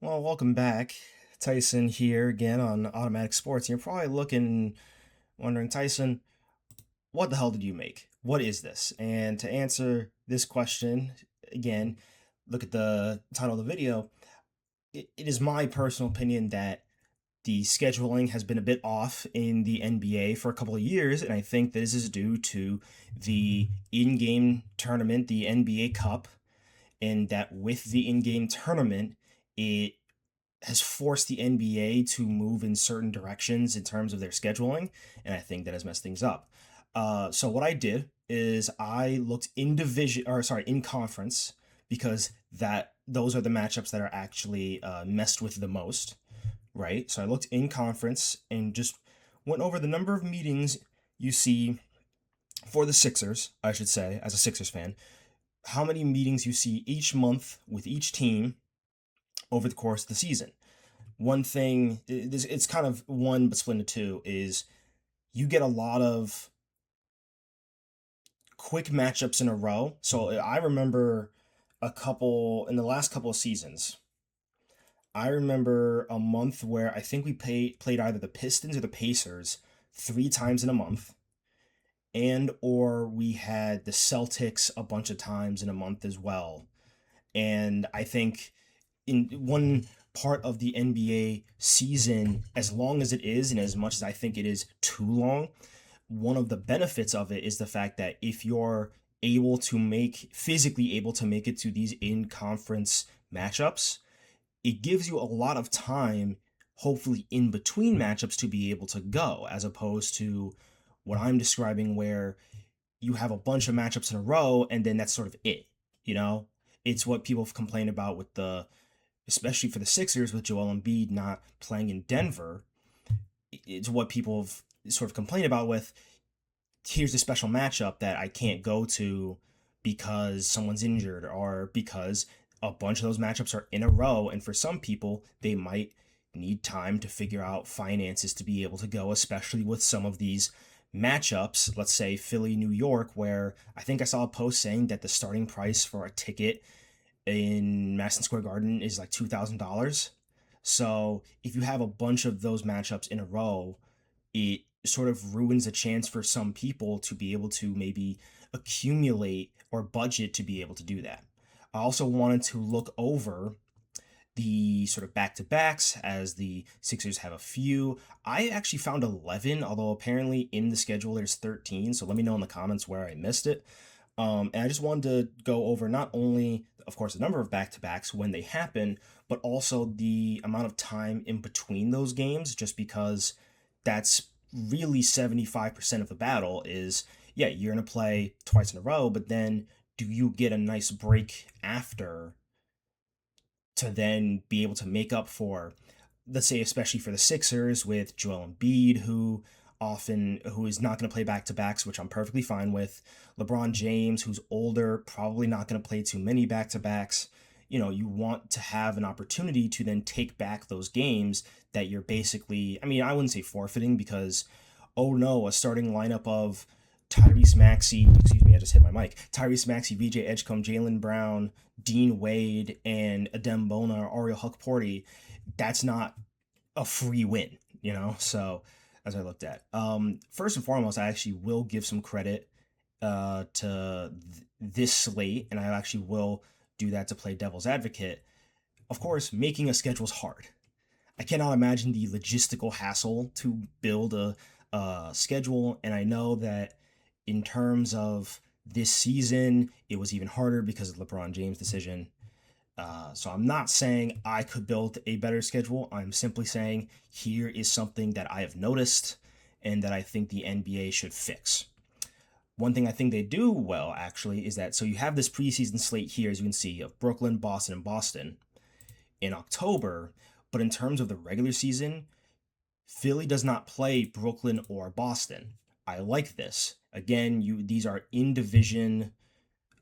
Well, welcome back. Tyson here again on Automatic Sports. You're probably wondering, Tyson, what the hell did you make? What is this? And to answer this question, again, look at the title of the video. It is my personal opinion that the scheduling has been a bit off in the NBA for a couple of years, and I think this is due to the in game tournament, the NBA Cup, and that with the in game tournament, it has forced the NBA to move in certain directions in terms of their scheduling, and I think that has messed things up. So what I did is I looked in division, or sorry, in conference, because that those are the matchups that are actually messed with the most, right? So I looked in conference and just went over the number of meetings you see for the Sixers, I should say, as a Sixers fan, how many meetings you see each month with each team over the course of the season. One thing, it's kind of one but split into two, is you get a lot of quick matchups in a row. So I remember a couple in the last couple of seasons. I remember a month where I think we played either the Pistons or the Pacers three times in a month, and or we had the Celtics a bunch of times in a month as well. And I think in one part of the NBA season, as long as it is, and as much as I think it is too long, one of the benefits of it is the fact that if you're physically able to make it to these in conference matchups, it gives you a lot of time, hopefully in between matchups, to be able to go, as opposed to what I'm describing, where you have a bunch of matchups in a row and then that's sort of it. You know, it's what people have complained about with especially for the Sixers, with Joel Embiid not playing in Denver. It's what people have sort of complained about with, here's a special matchup that I can't go to because someone's injured or because a bunch of those matchups are in a row. And for some people, they might need time to figure out finances to be able to go, especially with some of these matchups. Let's say Philly, New York, where I think I saw a post saying that the starting price for a ticket in Madison Square Garden is like $2,000. So if you have a bunch of those matchups in a row, it sort of ruins a chance for some people to be able to maybe accumulate or budget to be able to do that. I also wanted to look over the sort of back to backs, as the Sixers have a few. I actually found 11, although apparently in the schedule there's 13. So let me know in the comments where I missed it. And I just wanted to go over not only, of course, the number of back to backs when they happen, but also the amount of time in between those games, just because that's really 75% of the battle is, yeah, you're going to play twice in a row, but then do you get a nice break after to then be able to make up for, let's say, especially for the Sixers with Joel Embiid, who is not going to play back to backs, which I'm perfectly fine with. LeBron James, who's older, probably not going to play too many back to backs. You know, you want to have an opportunity to then take back those games that you're basically, I mean, I wouldn't say forfeiting, because, oh no, a starting lineup of Tyrese Maxey, excuse me, I just hit my mic. Tyrese Maxey, VJ Edgecombe, Jaylen Brown, Dean Wade, and Adem Bona or Ariel Huckporty, that's not a free win, you know? So, as I looked at, first and foremost, I actually will give some credit to this slate, and I actually will do that to play devil's advocate. Of course, making a schedule is hard. I cannot imagine the logistical hassle to build a schedule, and I know that in terms of this season, it was even harder because of LeBron James' decision. So I'm not saying I could build a better schedule. I'm simply saying here is something that I have noticed and that I think the NBA should fix. One thing I think they do well, actually, is that so you have this preseason slate here, as you can see, of Brooklyn, Boston, and Boston in October. But in terms of the regular season, Philly does not play Brooklyn or Boston. I like this. Again, these are in division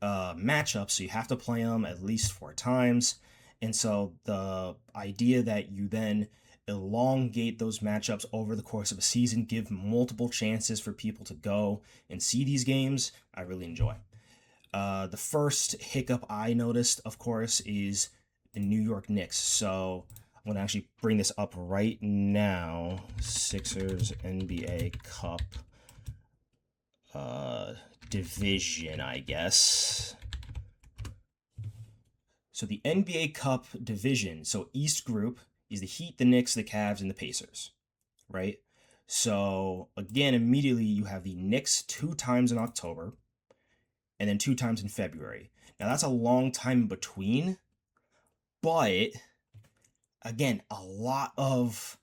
matchups, so you have to play them at least four times. And so the idea that you then elongate those matchups over the course of a season, give multiple chances for people to go and see these games, I really enjoy. The first hiccup I noticed, of course, is the New York Knicks. So I'm going to actually bring this up right now. Sixers NBA Cup division, I guess. So the NBA Cup division, so East Group is the Heat, the Knicks, the Cavs, and the Pacers, right? So again, immediately you have the Knicks 2 times in October and then 2 times in February. Now that's a long time in between, but again, a lot of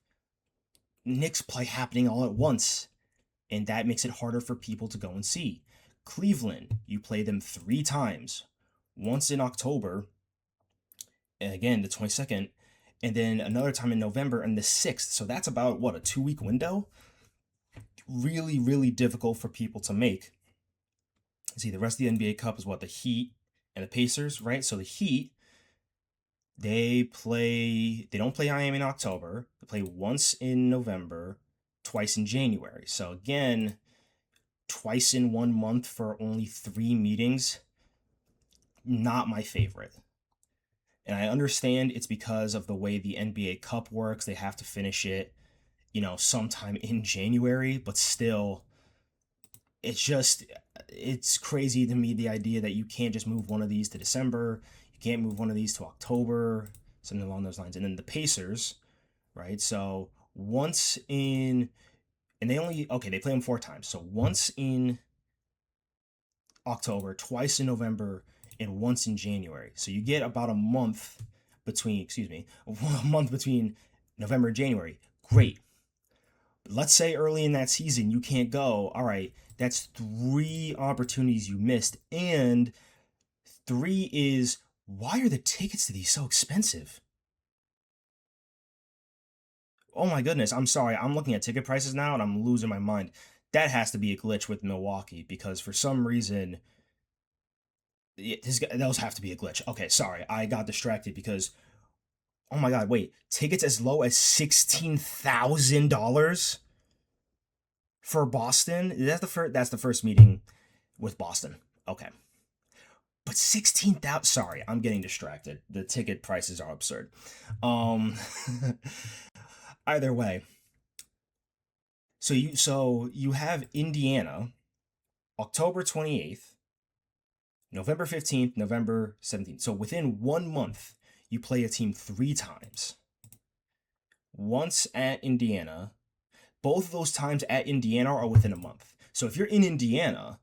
Knicks play happening all at once, and that makes it harder for people to go and see. Cleveland, you play them 3 times, once in October, and again the 22nd, and then another time in November and the 6th. So that's about what, a 2 week window? Really, really difficult for people to make. See, the rest of the NBA Cup is what, the Heat and the Pacers, right? So the Heat, they don't play Miami in October. They play once in November, twice in January. So again, twice in 1 month for only 3 meetings, not my favorite. And I understand it's because of the way the NBA Cup works. They have to finish it, sometime in January, but still, it's crazy to me, the idea that you can't just move one of these to December, you can't move one of these to October, something along those lines. And then the Pacers, right? So once in, and they play them 4 times. So once in October, twice in November, and once in January. So you get about a month between, a month between November and January. Great. But let's say early in that season you can't go. All right, that's 3 opportunities you missed. And 3 is, why are the tickets to these so expensive? Oh my goodness, I'm sorry. I'm looking at ticket prices now and I'm losing my mind. That has to be a glitch with Milwaukee, because for some reason, those have to be a glitch. Okay, sorry. I got distracted because, oh my god, wait. Tickets as low as $16,000 for Boston? That's the first meeting with Boston. Okay. But 16,000, sorry, I'm getting distracted. The ticket prices are absurd. Um Either way, so you have Indiana October 28th, November 15th, November 17th. So within 1 month, you play a team 3 times. Once at Indiana. Both of those times at Indiana are within a month. So if you're in Indiana,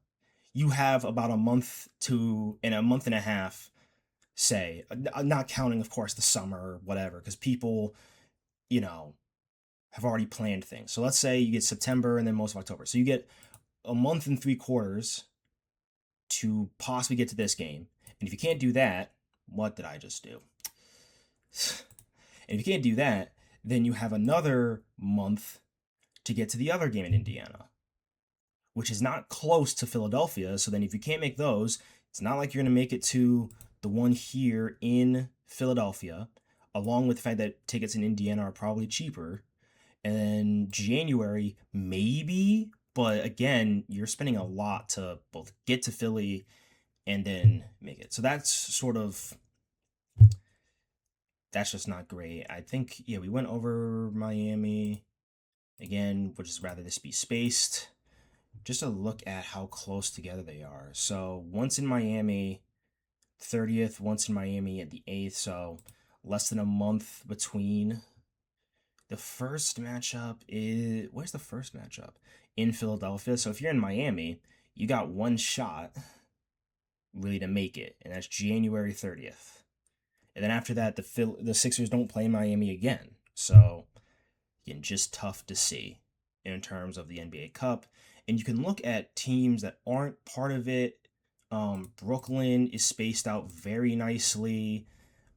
you have about a month and a month and a half, say, not counting, of course, the summer or whatever, because people, you know, have already planned things. So let's say you get September and then most of October. So you get a month and 3 quarters to possibly get to this game. And if you can't do that, what did I just do? And if you can't do that, then you have another month to get to the other game in Indiana, which is not close to Philadelphia. So then if you can't make those, it's not like you're going to make it to the one here in Philadelphia, along with the fact that tickets in Indiana are probably cheaper. And then January, maybe, but again, you're spending a lot to both get to Philly and then make it. So that's just not great. I think, yeah, we went over Miami. Again, would just rather this be spaced. Just to look at how close together they are. So once in Miami, 30th, once in Miami at the 8th. So less than a month between. The first matchup is, where's the first matchup? In Philadelphia. So if you're in Miami, you got one shot really to make it, and that's January 30th. And then after that, the Sixers don't play Miami again. So again, just tough to see in terms of the NBA Cup. And you can look at teams that aren't part of it. Brooklyn is spaced out very nicely.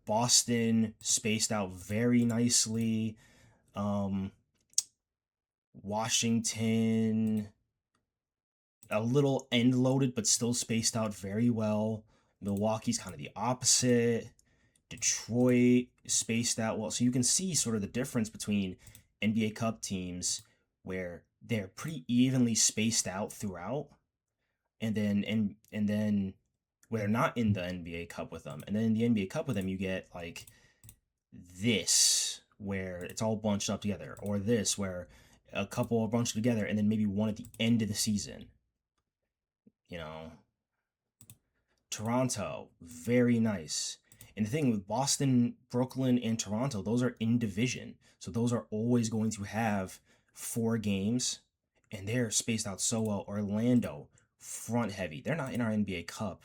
Boston spaced out very nicely. Washington, a little end loaded, but still spaced out very well. Milwaukee's kind of the opposite. Detroit spaced out well. So you can see sort of the difference between NBA Cup teams where they're pretty evenly spaced out throughout, and then where they're not in the NBA Cup with them. And then in the NBA Cup with them, you get like this where it's all bunched up together, or this where a couple are bunched together and then maybe one at the end of the season. You know, Toronto, very nice. And the thing with Boston, Brooklyn, and Toronto, those are in division. So those are always going to have 4 games, and they're spaced out so well. Orlando, front heavy. They're not in our NBA Cup.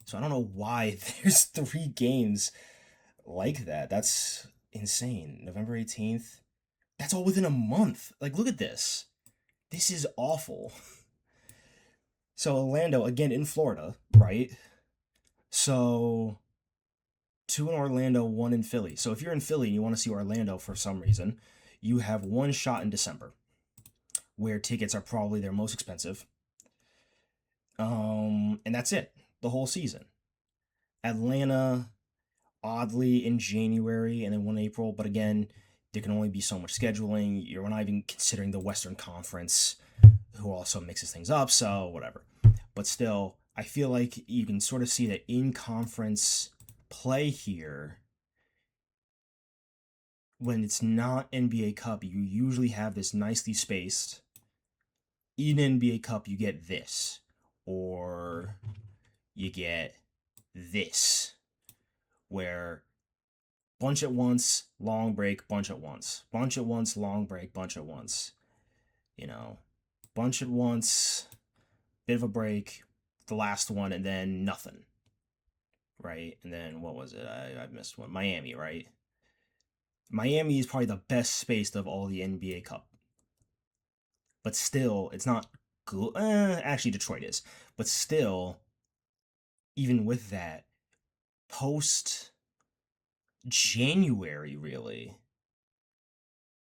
So I don't know why there's 3 games like that. That's insane. November 18th. That's all within a month. Like, look at this. This is awful. So Orlando, again in Florida, right? So 2 in Orlando, 1 in Philly. So if you're in Philly and you want to see Orlando for some reason, you have 1 shot in December, where tickets are probably their most expensive. And that's it, the whole season. Atlanta, oddly in January, and then 1 April, but again, there can only be so much scheduling. You're not even considering the Western Conference, who also mixes things up, so whatever. But still, I feel like you can sort of see that in conference play here, when it's not NBA Cup, you usually have this nicely spaced. In NBA Cup, you get this, or you get this, where bunch at once, long break, bunch at once, bunch at once, long break, bunch at once. You know, bunch at once, bit of a break, the last one, and then nothing. Right? And then what was it? I missed one. Miami, right? Miami is probably the best spaced of all the NBA Cup. But still, it's not good. Actually, Detroit is. But still, even with that, post January, really,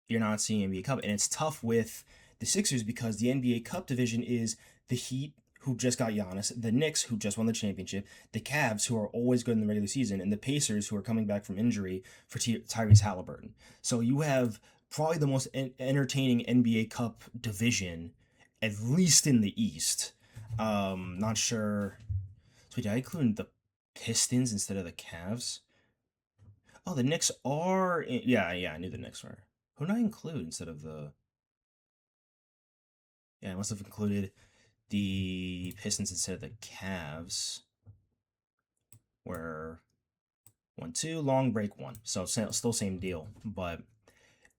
you're not seeing NBA Cup. And it's tough with the Sixers because the NBA Cup division is the Heat, who just got Giannis, the Knicks, who just won the championship, the Cavs, who are always good in the regular season, and the Pacers, who are coming back from injury for Tyrese Halliburton. So you have probably the most entertaining NBA Cup division, at least in the East. Not sure. So did I include the Pistons instead of the Cavs? Oh, the Knicks are. Yeah, I knew the Knicks were. Who did I include instead of the? Yeah, I must have included the Pistons instead of the Cavs. Where 1-2 long break 1, so still same deal, but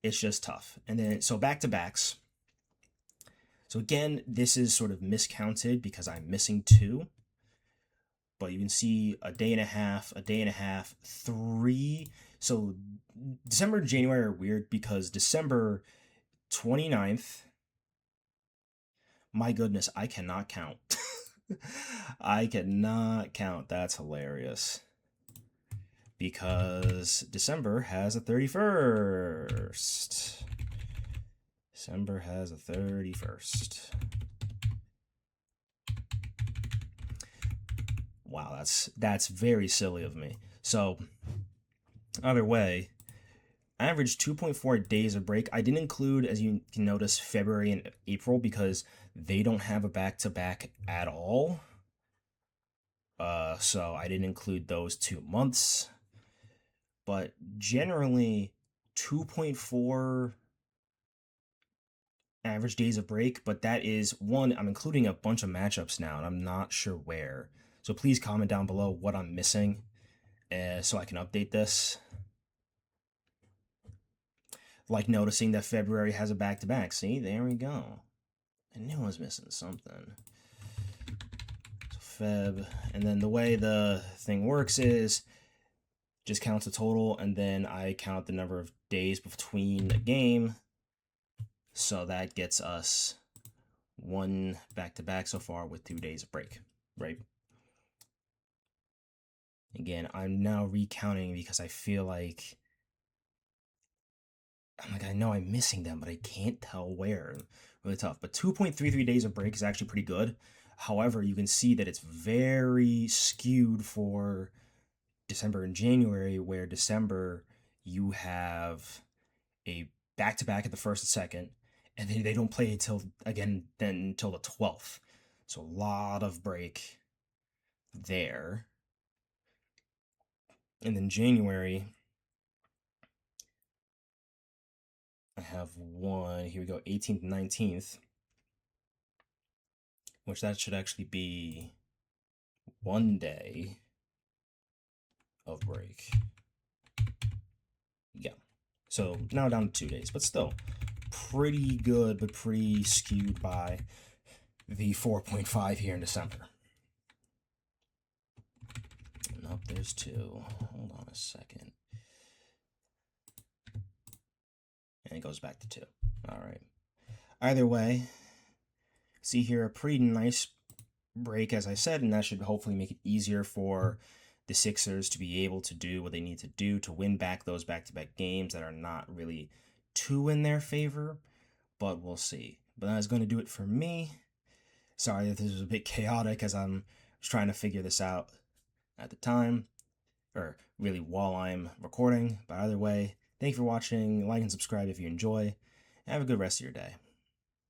it's just tough. And then so back to backs. So again, this is sort of miscounted because I'm missing 2. But you can see a day and a half, 3. So December and January are weird because December 29th, my goodness, I cannot count. I cannot count. That's hilarious. Because December has a 31st. December has a 31st. Wow, that's very silly of me. So, either way, I averaged 2.4 days of break. I didn't include, as you can notice, February and April because they don't have a back-to-back at all. So I didn't include those 2 months. But generally, 2.4 average days of break, but that is one, I'm including a bunch of matchups now, and I'm not sure where. So please comment down below what I'm missing so I can update this. Like noticing that February has a back-to-back. See, there we go. I knew I was missing something. So Feb, and then the way the thing works is just counts the total, and then I count the number of days between the game. So that gets us 1 back-to-back so far with 2 days of break, right? Again, I'm now recounting because I feel like I know I'm missing them, but I can't tell where. Really tough. But 2.33 days of break is actually pretty good. However, you can see that it's very skewed for December and January, where December you have a back-to-back at the first and second, and then they don't play until until the 12th. So a lot of break there. And then January, have one. Here we go, 18th, 19th, which that should actually be 1 day of break. Yeah. So now down to 2 days, but still pretty good, but pretty skewed by the 4.5 here in December. Nope, there's 2. Hold on a second. And it goes back to 2. All right. Either way, see here a pretty nice break, as I said, and that should hopefully make it easier for the Sixers to be able to do what they need to do to win back those back-to-back games that are not really too in their favor, but we'll see. But that's going to do it for me. Sorry if this was a bit chaotic as I'm trying to figure this out at the time, or really while I'm recording. But either way, thank you for watching. Like and subscribe if you enjoy. Have a good rest of your day.